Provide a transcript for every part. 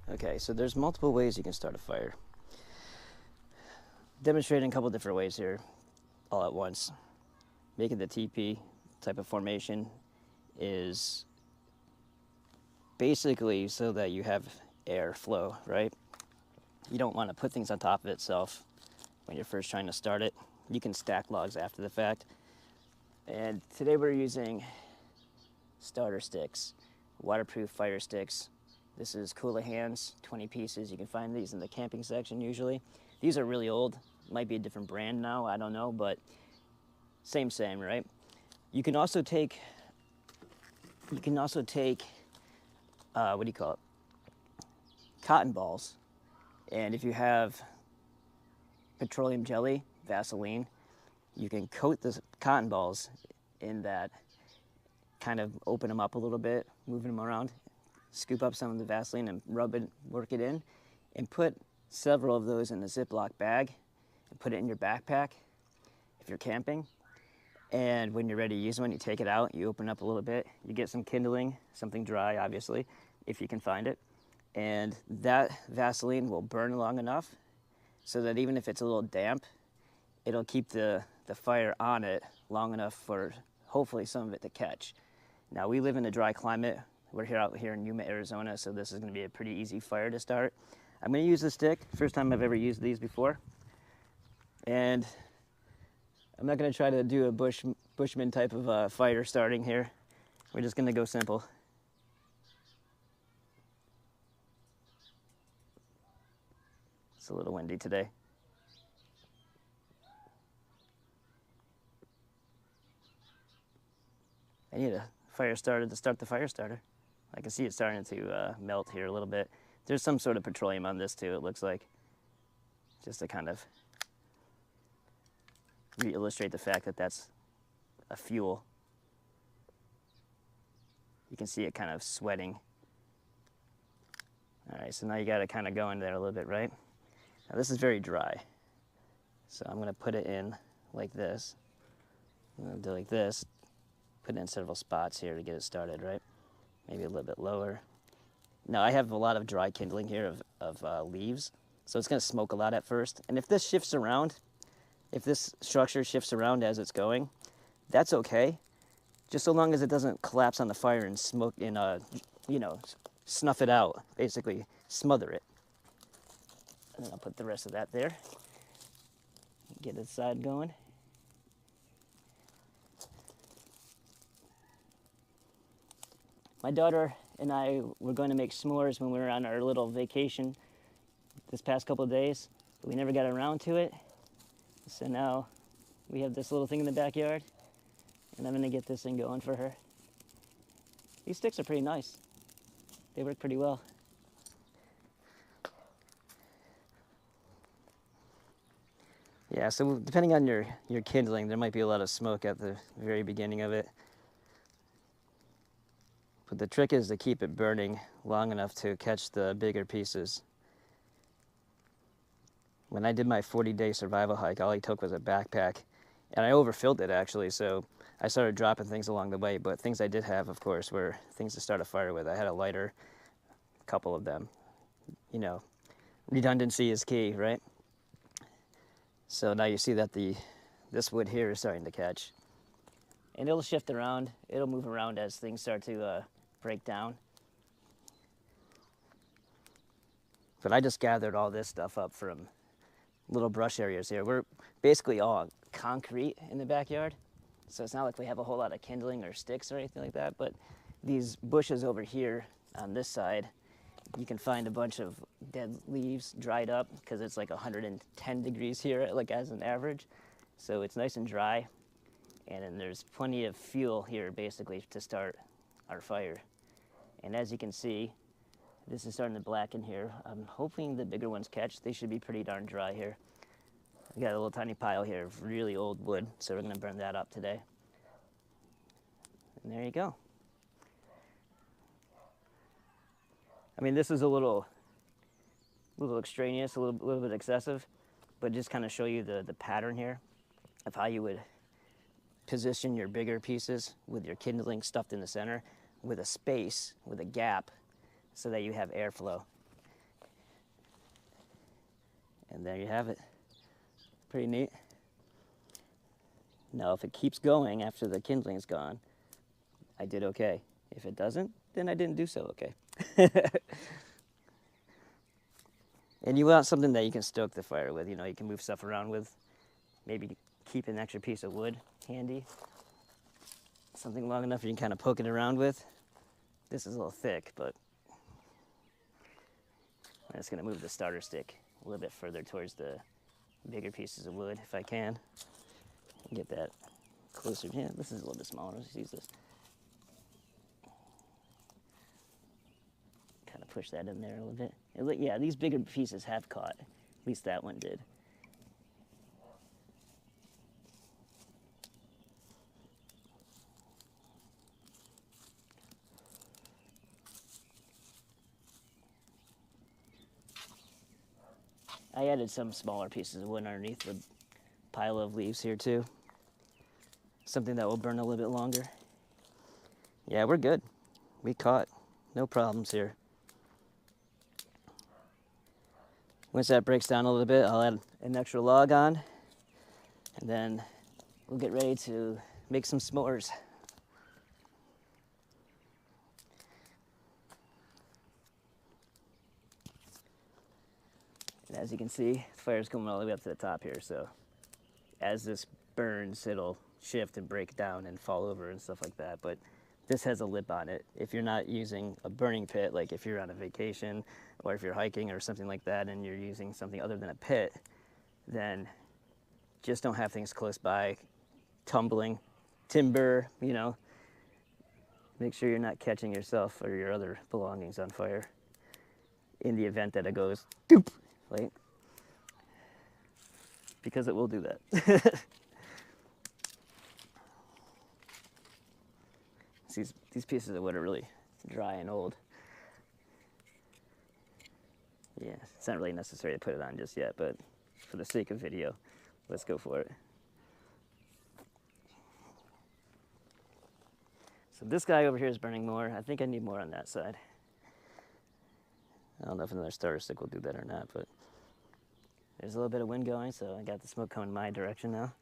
Okay, so there's multiple ways you can start a fire. Demonstrating a couple different ways here all at once. Making the TP type of formation is basically so that you have air flow, right? You don't want to put things on top of itself when you're first trying to start it. You can stack logs after the fact. And today we're using starter sticks, waterproof fire sticks. This is Hands, 20 pieces. You can find these in the camping section usually. These are really old. Might be a different brand now, I don't know, but same, right? You can also take, what do you call it? Cotton balls. And if you have petroleum jelly, Vaseline, you can coat the cotton balls in that, kind of open them up a little bit, moving them around, scoop up some of the Vaseline and rub it, work it in, and put several of those in a Ziploc bag and put it in your backpack if you're camping. And when you're ready to use one, you take it out, you open up a little bit, you get some kindling, something dry, obviously, if you can find it. And that Vaseline will burn long enough so that even if it's a little damp, it'll keep the fire on it long enough for hopefully some of it to catch. Now, we live in a dry climate. We're out here in Yuma, Arizona, so this is going to be a pretty easy fire to start. I'm going to use the stick. First time I've ever used these before. And I'm not going to try to do a bushman type of fire starting here. We're just going to go simple. It's a little windy today. I need a fire starter to start the fire starter. I can see it starting to melt here a little bit. There's some sort of petroleum on this too, it looks like. Just to kind of re-illustrate the fact that that's a fuel. You can see it kind of sweating. All right, so now you got it kind of going there a little bit, right? Now this is very dry. So I'm gonna put it in like this. I'm gonna do like this. Put it in several spots here to get it started, right? Maybe a little bit lower. Now I have a lot of dry kindling here of leaves, so it's gonna smoke a lot at first. And if this shifts around, if this structure shifts around as it's going, that's okay. Just so long as it doesn't collapse on the fire and smoke and, you know, snuff it out, basically smother it. And then I'll put the rest of that there. Get the side going. My daughter and I were going to make s'mores when we were on our little vacation this past couple of days, but we never got around to it. So now we have this little thing in the backyard, and I'm gonna get this thing going for her. These sticks are pretty nice. They work pretty well. Yeah, so depending on your kindling, there might be a lot of smoke at the very beginning of it. But the trick is to keep it burning long enough to catch the bigger pieces. When I did my 40-day survival hike, all I took was a backpack. And I overfilled it, actually, so I started dropping things along the way. But things I did have, of course, were things to start a fire with. I had a lighter, a couple of them. You know, redundancy is key, right? So now you see that this wood here is starting to catch. And it'll shift around. It'll move around as things start to break down. But I just gathered all this stuff up from little brush areas here. We're basically all concrete in the backyard, so it's not like we have a whole lot of kindling or sticks or anything like that, but these bushes over here on this side, you can find a bunch of dead leaves dried up because it's like 110 degrees here, like as an average. So it's nice and dry, and then there's plenty of fuel here basically to start our fire. And as you can see, this is starting to blacken here. I'm hoping the bigger ones catch. They should be pretty darn dry here. We got a little tiny pile here of really old wood, so we're gonna burn that up today. And there you go. I mean, this is a little extraneous, a little bit excessive, but just kind of show you the pattern here of how you would position your bigger pieces with your kindling stuffed in the center with a space, with a gap, so that you have airflow. And there you have it. Pretty neat. Now, if it keeps going after the kindling's gone, I did okay. If it doesn't, then I didn't do so okay. And you want something that you can stoke the fire with. You know, you can move stuff around with. Maybe keep an extra piece of wood handy. Something long enough you can kind of poke it around with. This is a little thick, but I'm just going to move the starter stick a little bit further towards the bigger pieces of wood if I can. Get that closer. Yeah, this is a little bit smaller. Let's use this. Kind of push that in there a little bit. Yeah, these bigger pieces have caught. At least that one did. I added some smaller pieces of wood underneath the pile of leaves here too. Something that will burn a little bit longer. Yeah, we're good. We caught. No problems here. Once that breaks down a little bit, I'll add an extra log on, and then we'll get ready to make some s'mores. And as you can see, the fire's coming all the way up to the top here, so as this burns, it'll shift and break down and fall over and stuff like that. But this has a lip on it. If you're not using a burning pit, like if you're on a vacation or if you're hiking or something like that and you're using something other than a pit, then just don't have things close by, tumbling, timber, you know. Make sure you're not catching yourself or your other belongings on fire in the event that it goes doop, like, because it will do that. These pieces of wood are really dry and old. Yeah, it's not really necessary to put it on just yet, but for the sake of video, let's go for it. So this guy over here is burning more. I think I need more on that side. I don't know if another starter stick will do that or not, but there's a little bit of wind going, so I got the smoke coming my direction now.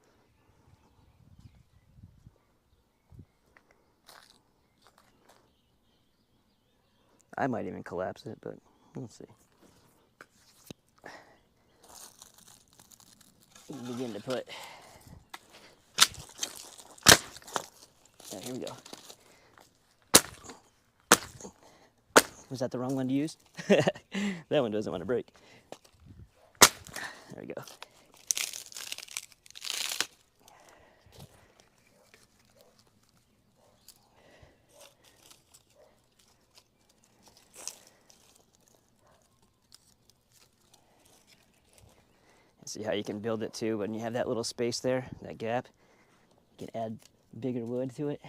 I might even collapse it, but we'll see. Begin to put. Oh, here we go. Was that the wrong one to use? That one doesn't want to break. There we go. See how you can build it too when you have that little space there, that gap. You can add bigger wood to it.